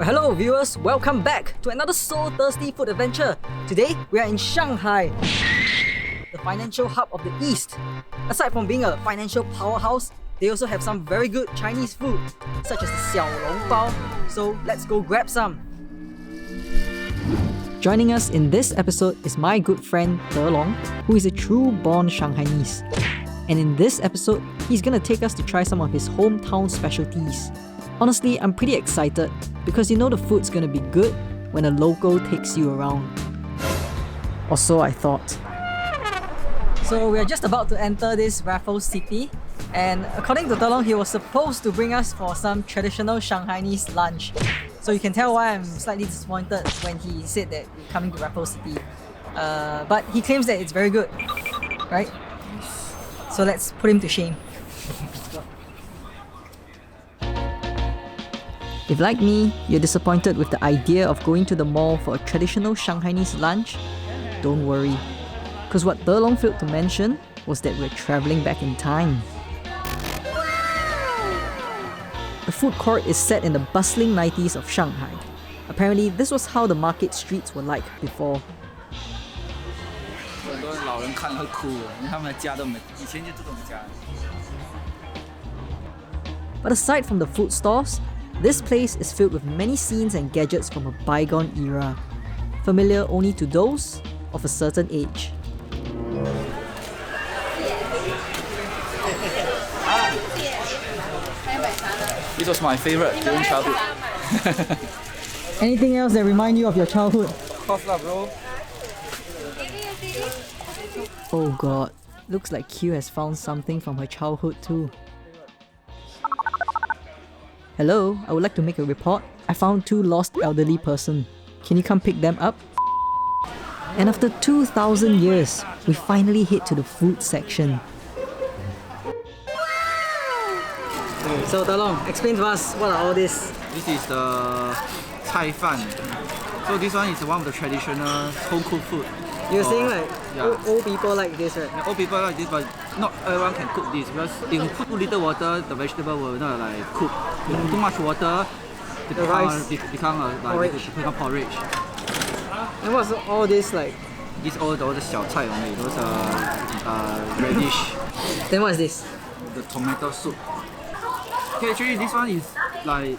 Hello viewers, welcome back to another soul-thirsty food adventure. Today, we are in Shanghai, the financial hub of the East. Aside from being a financial powerhouse, they also have some very good Chinese food, such as the xiaolongbao. So let's go grab some. Joining us in this episode is my good friend Long, who is a true born Shanghainese. And in this episode, he's gonna take us to try some of his hometown specialties. Honestly, I'm pretty excited because you know the food's gonna be good when a local takes you around. Or so I thought. So we are just about to enter this Raffles city, and according to Long, he was supposed to bring us for some traditional Shanghainese lunch. So you can tell why I'm slightly disappointed when he said that we're coming to Raffles City. But he claims that it's very good, right? So let's put him to shame. If like me, you're disappointed with the idea of going to the mall for a traditional Shanghainese lunch, don't worry. Because what Long failed to mention was that we're travelling back in time. The food court is set in the bustling 90s of Shanghai. Apparently, this was how the market streets were like before. But aside from the food stalls, this place is filled with many scenes and gadgets from a bygone era, familiar only to those of a certain age. This was my favorite during childhood. Anything else that reminds you of your childhood? Of course lah, bro. Oh god, looks like Q has found something from her childhood too. Hello, I would like to make a report. I found 2 lost elderly person. Can you come pick them up? And after 2,000 years, we finally hit to the food section. So Long, explain to us what are all this? This is the cai fan. So this one is one of the traditional home cooked food. You're saying like yeah. old people like this, right? Old people like this, but not everyone can cook this because if you put too little water, the vegetable will not like cook. Too much water, it become porridge. And what's all this like? These all the 小菜 only. Those radish. Then what is this? The tomato soup. Okay, actually this one is like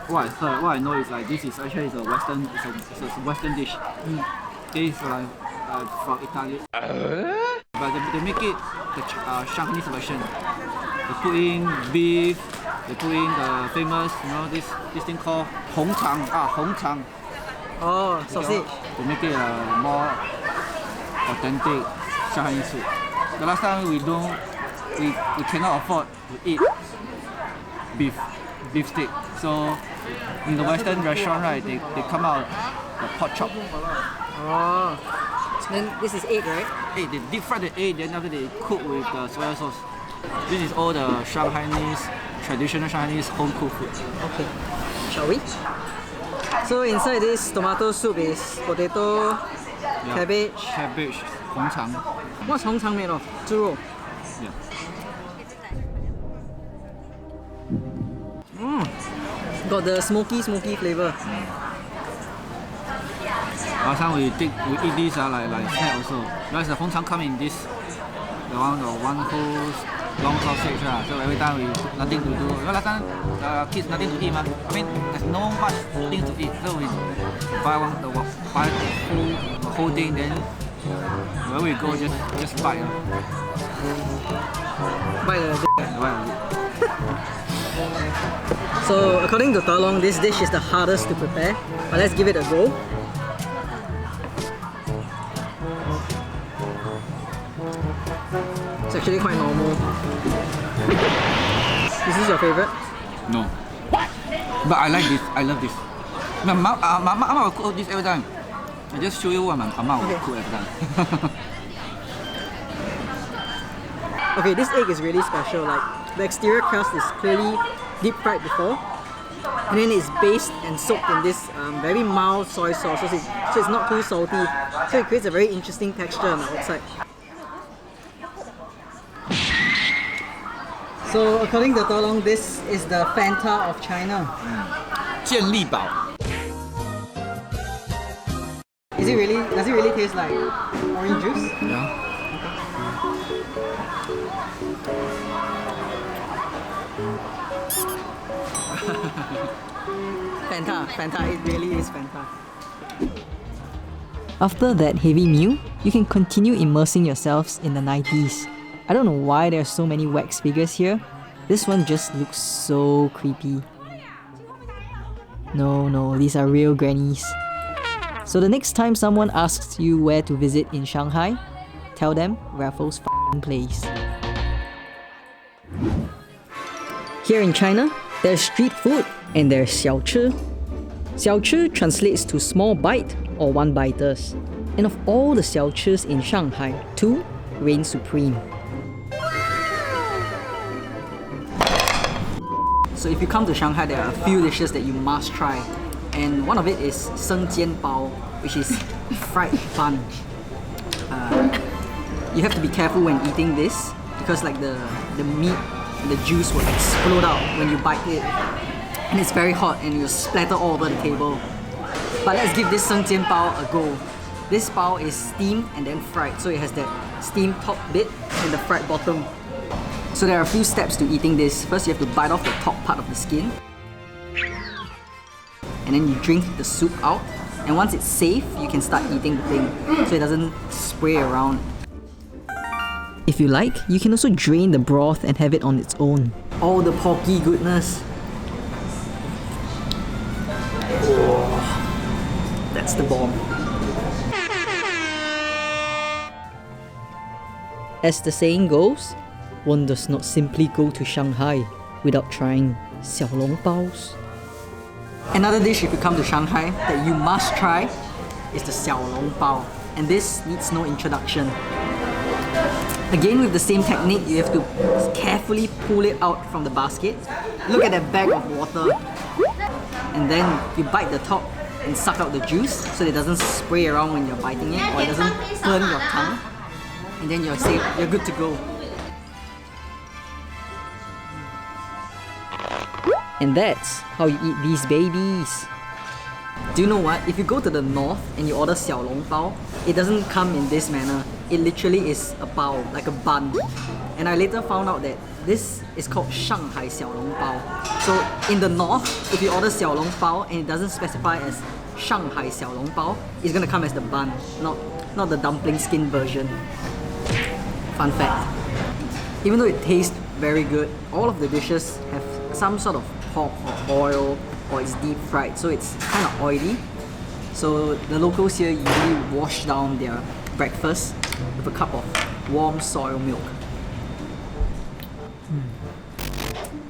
what I know is like this is actually a Western Western dish. It is like from Italy. But they make it the Shanghainese version. They put in beef. They put in the famous, this thing called Hong Chang. Oh, sausage. To make it more authentic Shanghainese food. The last time we cannot afford to eat beef steak. So in the Western restaurant, right, they come out the pork chop. Oh. So then this is egg, right? Egg. They deep fry the egg, then after they cook with the soy sauce. This is all the traditional Shanghainese home cooked food. Okay. Shall we? So inside this tomato soup is potato, cabbage. Cabbage, Hong Chang. What's Hong Chang made of? 猪肉. Yeah. Got the smoky flavor. Last time we eat this like snack also. Because the Hong Chang come in this the one whole long sausage. So every time we nothing to do. Because last time kids nothing to eat. I mean there's no much things to eat. So we buy the whole thing, then where we go just buy. Buy the So according to Long, this dish is the hardest to prepare. But let's give it a go. It's actually quite normal. Is this your favorite? No. But I like this. I love this. My mama will cook this every time. I just show you what my mama will cook every time. Okay, this egg is really special. Like the exterior crust is clearly deep fried before, and then it's based and soaked in this very mild soy sauce, so it's not too salty. So it creates a very interesting texture on the outside. So according to Long, this is the Fanta of China. 健力宝。 Does it really taste like orange juice? Yeah. Fanta, it really is Fanta. After that heavy meal, you can continue immersing yourselves in the 90s. I don't know why there are so many wax figures here. This one just looks so creepy. No, these are real grannies. So the next time someone asks you where to visit in Shanghai, tell them Raffles f***ing place. Here in China, there's street food and there's 小吃. 小吃 translates to small bite or one-biters. And of all the 小吃 in Shanghai, 2 reign supreme. So if you come to Shanghai, there are a few dishes that you must try. And one of it is Sheng bao, which is fried bun. You have to be careful when eating this because like the meat, the juice will explode out when you bite it. And it's very hot and it will splatter all over the table. But let's give this Sheng bao a go. This bao is steamed and then fried, so it has that steamed top bit and the fried bottom. So there are a few steps to eating this. First, you have to bite off the top part of the skin. And then you drink the soup out. And once it's safe, you can start eating the thing so it doesn't spray around. If you like, you can also drain the broth and have it on its own. All the porky goodness. Oh, that's the bomb. As the saying goes, one does not simply go to Shanghai without trying 小笼包. Another dish if you come to Shanghai that you must try is the 小笼包, and this needs no introduction. Again with the same technique, you have to carefully pull it out from the basket. Look at that bag of water, and then you bite the top and suck out the juice so it doesn't spray around when you're biting it or it doesn't burn your tongue, and then you're safe, you're good to go. And that's how you eat these babies. Do you know what? If you go to the north and you order 小笼包, it doesn't come in this manner. It literally is a bao, like a bun. And I later found out that this is called Shanghai 小笼包. So in the north, if you order 小笼包and it doesn't specify as Shanghai 小笼包, it's gonna come as the bun, not the dumpling skin version. Fun fact. Even though it tastes very good, all of the dishes have some sort of pork or oil, or it's deep fried, so it's kind of oily. So the locals here usually wash down their breakfast with a cup of warm soy milk.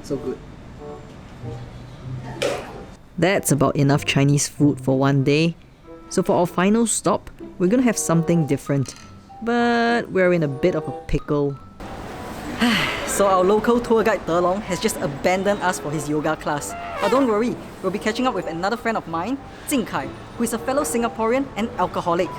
So good. That's about enough Chinese food for one day. So for our final stop, we're gonna have something different. But we're in a bit of a pickle. So our local tour guide De Long has just abandoned us for his yoga class. But don't worry, we'll be catching up with another friend of mine, Zinkai, who is a fellow Singaporean and alcoholic.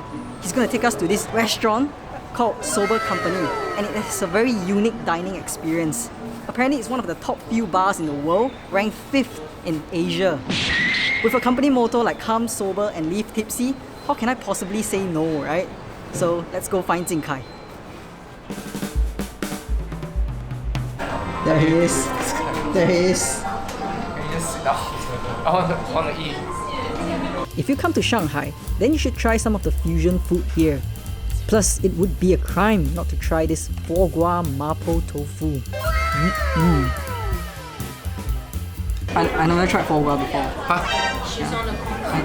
He's going to take us to this restaurant called Sober Company, and it has a very unique dining experience. Apparently it's one of the top few bars in the world, ranked 5th in Asia. With a company motto like come sober and leave tipsy, how can I possibly say no, right? So let's go find Zinkai. There he is. There he is. Can you just sit down? I want to eat. If you come to Shanghai, then you should try some of the fusion food here. Plus, it would be a crime not to try this Foie Gras Mapo Tofu. I never tried Foie Gras before. Huh?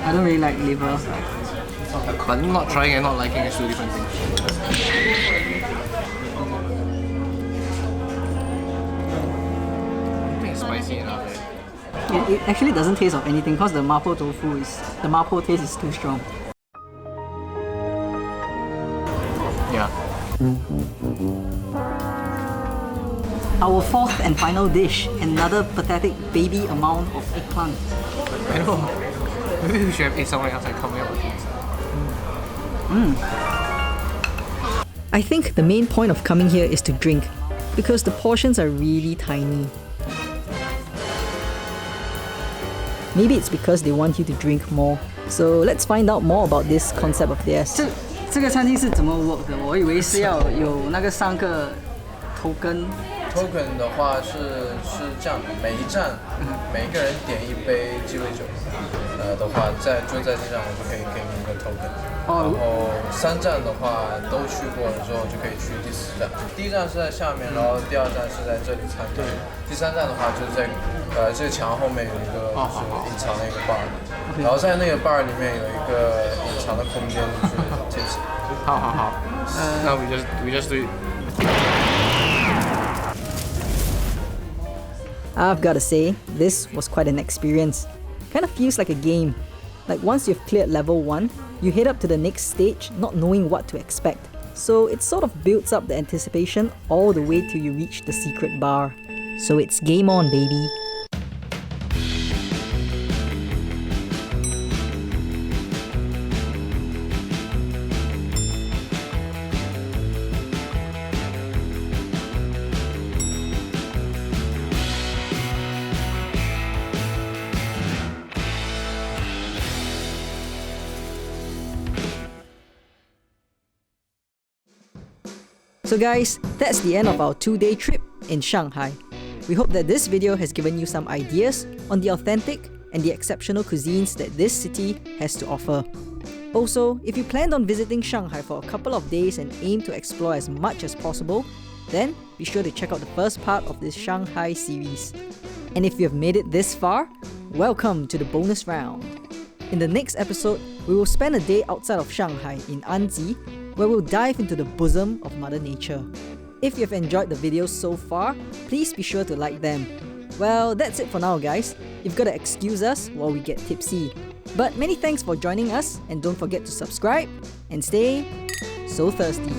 I don't really like liver. But not trying and not liking is two different things. Spicy enough. It actually doesn't taste of anything because the Mapo tofu the Mapo taste is too strong. Yeah. Our fourth and final dish, another pathetic baby amount of eggplant. I know. Maybe we should have ate somewhere else and coming up with things. I think the main point of coming here is to drink because the portions are really tiny. Maybe it's because they want you to drink more. So let's find out more about this concept of theirs. 这个餐厅是怎么 work 的？我以为是要有那个3个token。Token 的话是这样的，每一站每个人点一杯鸡尾酒，的话就在这站我就可以给你一个 token。然后3站的话都去过了之后就可以去第4站。第1站是在下面，然后第2站是在这里餐厅，第3站的话就是在这个墙后面有一个就是隐藏的一个 bar， 然后在那个 bar 里面有一个隐藏的空间就是 tips。好。Now we just do it. I've gotta say, this was quite an experience. Kind of feels like a game. Like once you've cleared level 1, you head up to the next stage not knowing what to expect. So it sort of builds up the anticipation all the way till you reach the secret bar. So it's game on, baby. So guys, that's the end of our 2-day trip in Shanghai. We hope that this video has given you some ideas on the authentic and the exceptional cuisines that this city has to offer. Also, if you planned on visiting Shanghai for a couple of days and aim to explore as much as possible, then be sure to check out the first part of this Shanghai series. And if you have made it this far, welcome to the bonus round. In the next episode, we will spend a day outside of Shanghai in Anji, where we'll dive into the bosom of Mother Nature. If you've enjoyed the videos so far, please be sure to like them. Well, that's it for now guys. You've got to excuse us while we get tipsy. But many thanks for joining us, and don't forget to subscribe and stay so thirsty.